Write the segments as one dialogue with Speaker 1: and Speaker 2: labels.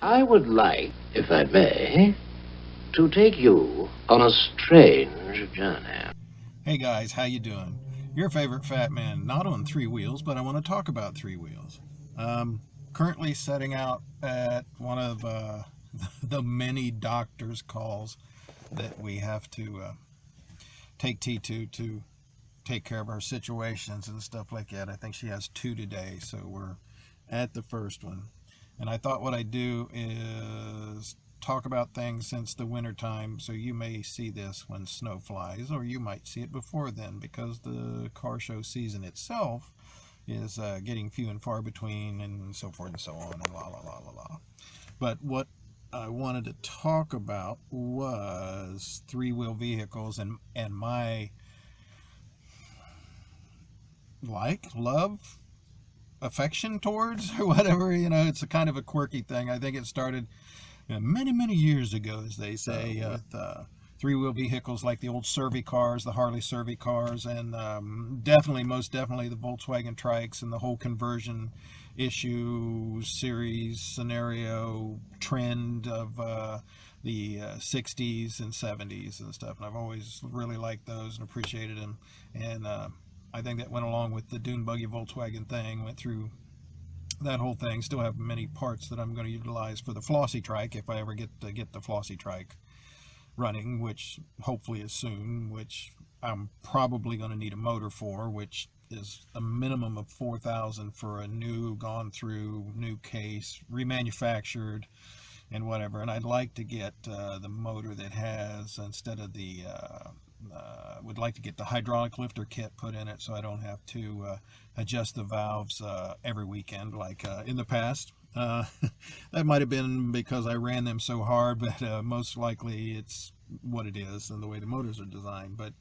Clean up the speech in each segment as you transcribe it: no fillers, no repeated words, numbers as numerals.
Speaker 1: I would like, if I may, to take you on a strange journey.
Speaker 2: Hey guys, how you doing? Your favorite fat man, not on three wheels, but I want to talk about three wheels. Currently setting out at one of the many doctor's calls that we have to take T2 to take care of our situations and stuff like that. I think she has two today, so we're at the first one. And I thought what I'd do is talk about things since the winter time, so you may see this when snow flies, or you might see it before then, because the car show season itself is getting few and far between, and so forth and so on, and la la la la la. But what I wanted to talk about was three-wheel vehicles and my love, affection towards, or whatever. It's a kind of a quirky thing. I think it started many years ago, as they say, with three-wheel vehicles like the old Survey cars, the Harley Survey cars, and most definitely the Volkswagen TRIKES, and the whole conversion issue, series, scenario, trend of the 60s and 70s and stuff. And I've always really liked those and appreciated them. And I think that went along with the dune buggy Volkswagen thing, went through that whole thing. Still have many parts that I'm going to utilize for the Flossy Trike, if I ever get the Flossy Trike running, which hopefully is soon, which I'm probably going to need a motor for, which is a minimum of $4,000 for a new, gone through, new case, remanufactured, and whatever. And I'd like to get the motor that has, instead of the would like to get the hydraulic lifter kit put in it, so I don't have to adjust the valves every weekend like in the past. That might have been because I ran them so hard, but most likely it's what it is and the way the motors are designed. But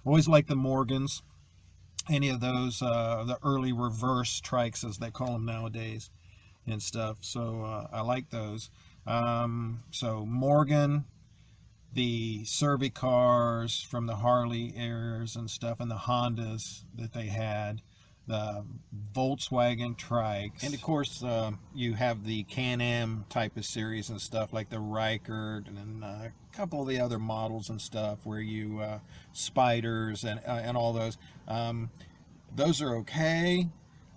Speaker 2: I always like the Morgans, any of those, the early reverse trikes as they call them nowadays and stuff. So I like those. So Morgan, the Survey cars from the Harley eras and stuff, and the Hondas that they had, the Volkswagen Trikes, and of course you have the Can-Am type of series and stuff like the Reichert, and a couple of the other models and stuff where you Spiders and all those. Those are okay.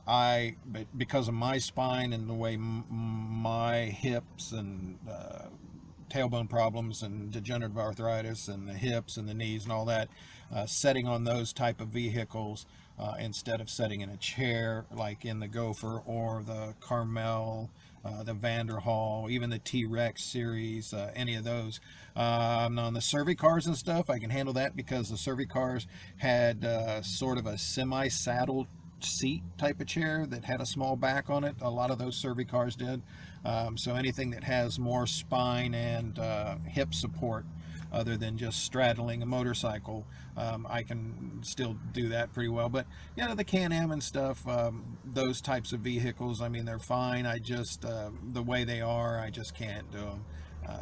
Speaker 2: But because of my spine and the way my hips and tailbone problems and degenerative arthritis and the hips and the knees and all that, setting on those type of vehicles instead of setting in a chair like in the Gopher or the Carmel, the Vanderhall, even the TRIAXE series, any of those. On the Survey cars and stuff, I can handle that because the Survey cars had sort of a semi-saddle seat type of chair that had a small back on it. A lot of those Survey cars did. So anything that has more spine and hip support other than just straddling a motorcycle, I can still do that pretty well. But the Can-Am and stuff, those types of vehicles, I mean, they're fine. I just the way they are, I just can't do them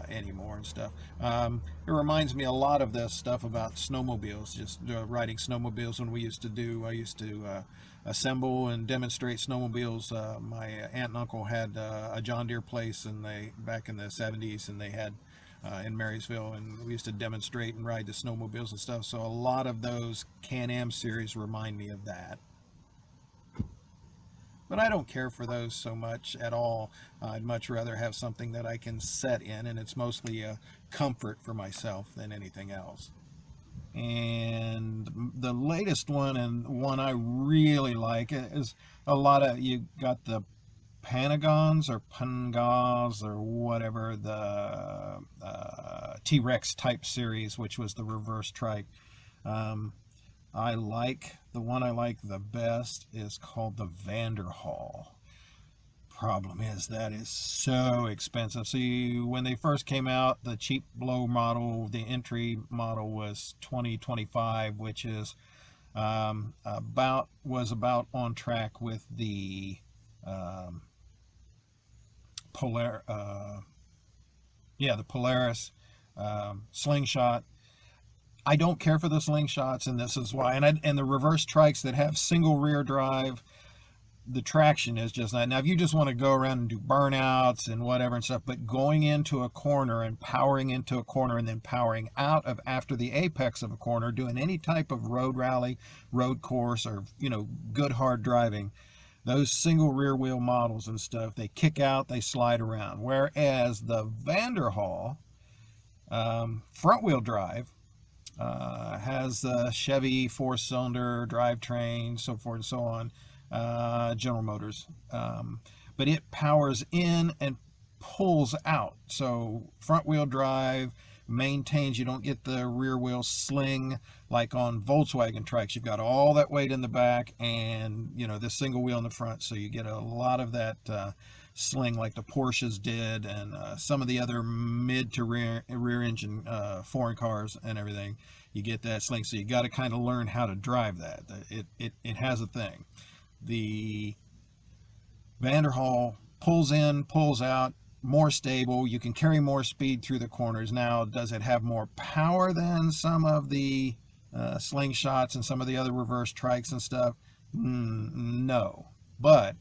Speaker 2: anymore and stuff. It reminds me a lot of this stuff about snowmobiles, just riding snowmobiles. When I used to assemble and demonstrate snowmobiles. My aunt and uncle had a John Deere place, and back in the 70s, and they had in Marysville, and we used to demonstrate and ride the snowmobiles and stuff. So a lot of those Can-Am series remind me of that. But I don't care for those so much at all. I'd much rather have something that I can set in, and it's mostly a comfort for myself than anything else. And the latest one, and one I really like, is you got the Panagons or Pangas or whatever, the T-Rex type series, which was the reverse trike. The one I like the best is called the Vanderhall. Problem is that is so expensive. See, when they first came out, the cheap low model, the entry model was $20-25, which is about on track with the the Polaris Slingshot. I don't care for the Slingshots, and this is why. And the reverse trikes that have single rear drive, the traction is just not. Now, if you just want to go around and do burnouts and whatever and stuff, but going into a corner and powering into a corner and then powering out of after the apex of a corner, doing any type of road rally, road course, or, you know, good hard driving, those single rear wheel models and stuff, they kick out, they slide around. Whereas the Vanderhaal front wheel drive has a Chevy 4-cylinder drivetrain, so forth and so on, General Motors, but it powers in and pulls out. So front wheel drive maintains, you don't get the rear wheel sling like on Volkswagen trikes. You've got all that weight in the back and, you know, the single wheel in the front, so you get a lot of that sling like the Porsches did, and some of the other mid to rear engine foreign cars and everything. You get that sling, so you got to kind of learn how to drive that. It has a thing. The Vanderhaal pulls in, pulls out, more stable. You can carry more speed through the corners. Now, does it have more power than some of the slingshots and some of the other reverse trikes and stuff? No, but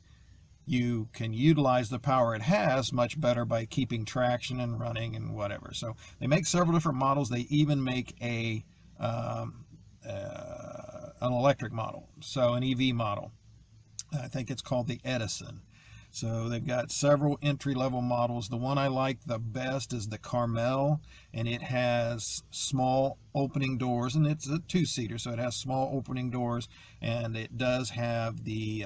Speaker 2: you can utilize the power it has much better by keeping traction and running and whatever. So they make several different models. They even make an electric model, so an EV model. I think it's called the Edison. So they've got several entry-level models. The one I like the best is the Carmel, and it has small opening doors, and it's a two-seater, so it has small opening doors, and it does have the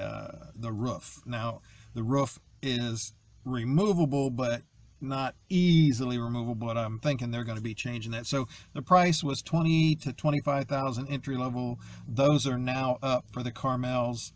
Speaker 2: roof. Now, the roof is removable, but not easily removable, but I'm thinking they're going to be changing that. So the price was $20,000 to $25,000 entry level. Those are now up for the Carmels.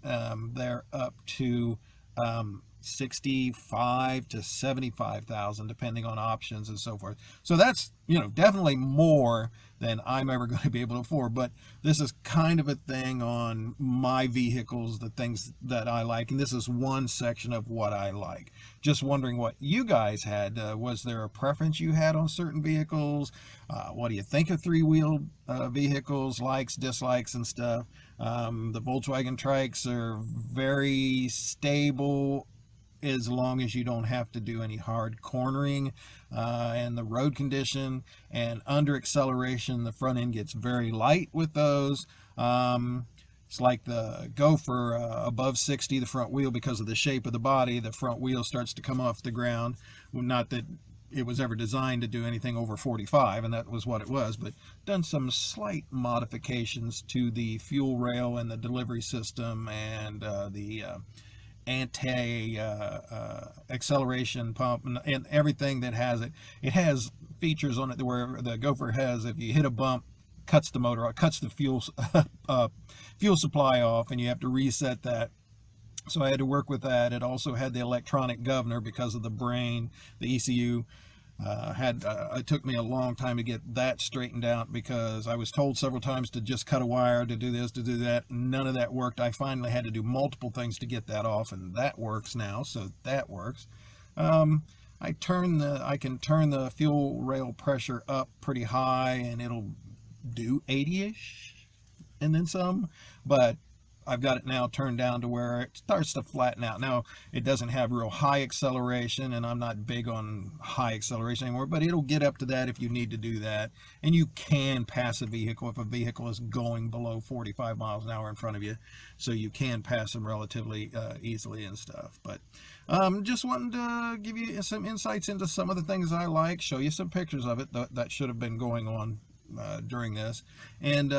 Speaker 2: They're up to $65,000 to $75,000 depending on options and so forth. So that's, you know, definitely more than I'm ever going to be able to afford. But this is kind of a thing on my vehicles, the things that I like, and this is one section of what I like. Just wondering what you guys had. Was there a preference you had on certain vehicles? What do you think of three-wheel vehicles, likes, dislikes, and stuff? The Volkswagen trikes are very stable as long as you don't have to do any hard cornering, and the road condition and under acceleration, the front end gets very light with those. It's like the Gopher, above 60, the front wheel, because of the shape of the body, the front wheel starts to come off the ground. Not that it was ever designed to do anything over 45, and that was what it was, but done some slight modifications to the fuel rail and the delivery system and the anti-acceleration pump and everything that has it. It has features on it where the Gopher has, if you hit a bump, cuts the motor, cuts the fuel supply off, and you have to reset that. So I had to work with that. It also had the electronic governor because of the brain, the ECU. It took me a long time to get that straightened out because I was told several times to just cut a wire, to do this, to do that. None of that worked. I finally had to do multiple things to get that off, and that works now, so that works. I can turn the fuel rail pressure up pretty high, and it'll do 80-ish and then some, but I've got it now turned down to where it starts to flatten out. Now, it doesn't have real high acceleration, and I'm not big on high acceleration anymore, but it'll get up to that if you need to do that. And you can pass a vehicle if a vehicle is going below 45 miles an hour in front of you, so you can pass them relatively easily and stuff. But just wanted to give you some insights into some of the things I like, show you some pictures of it that should have been going on during this, and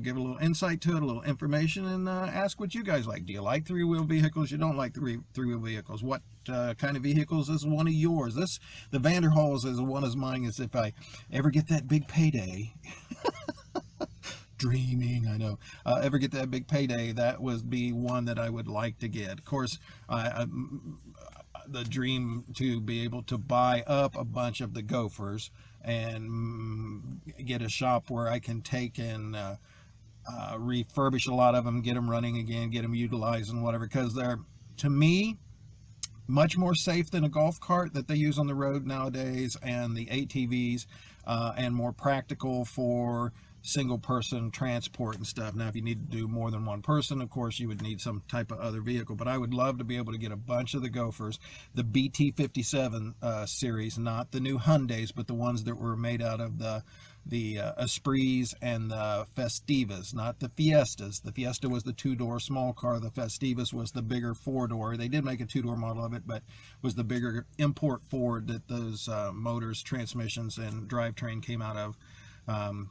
Speaker 2: give a little insight to it, a little information, and ask what you guys like. Do you like three-wheel vehicles? You don't like three-wheel vehicles? What kind of vehicles is one of yours? The Vanderhaals is one of mine. Is if I ever get that big payday, dreaming, I know, ever get that big payday, that would be one that I would like to get. Of course, the dream to be able to buy up a bunch of the Gophers and get a shop where I can take and refurbish a lot of them, get them running again, get them utilized and whatever, because they're, to me, much more safe than a golf cart that they use on the road nowadays, and the ATVs, and more practical for single person transport and stuff. Now, if you need to do more than one person, of course, you would need some type of other vehicle. But I would love to be able to get a bunch of the Gophers, the BT57 series, not the new Hyundais, but the ones that were made out of the Esprits and the Festivas, not the Fiestas. The Fiesta was the two-door small car. The Festivas was the bigger four-door. They did make a two-door model of it, but was the bigger import Ford that those motors, transmissions, and drivetrain came out of.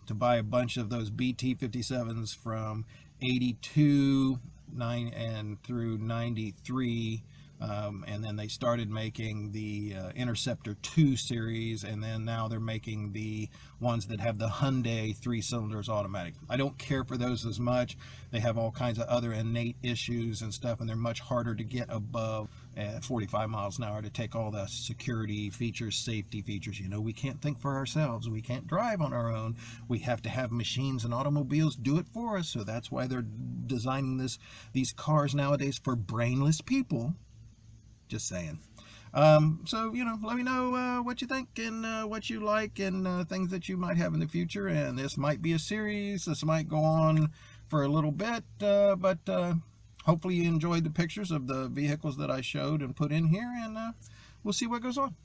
Speaker 2: To buy a bunch of those BT57s from 82 and through 93, and then they started making the Interceptor 2 series, and then now they're making the ones that have the Hyundai 3 cylinders automatic. I don't care for those as much. They have all kinds of other innate issues and stuff, and they're much harder to get above 45 miles an hour to take all the security features, safety features. You know, we can't think for ourselves. We can't drive on our own. We have to have machines and automobiles do it for us. So that's why they're designing these cars nowadays for brainless people. Just saying. So, you know, let me know what you think and what you like and things that you might have in the future. And this might be a series. This might go on for a little bit, but hopefully you enjoyed the pictures of the vehicles that I showed and put in here, and we'll see what goes on.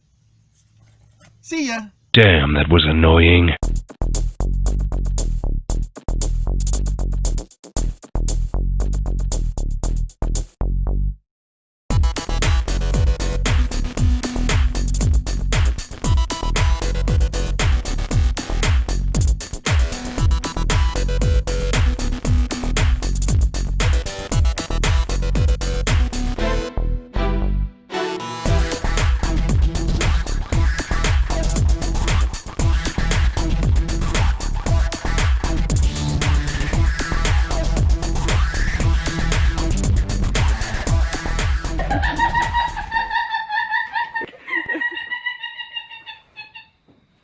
Speaker 2: See ya!
Speaker 3: Damn, that was annoying.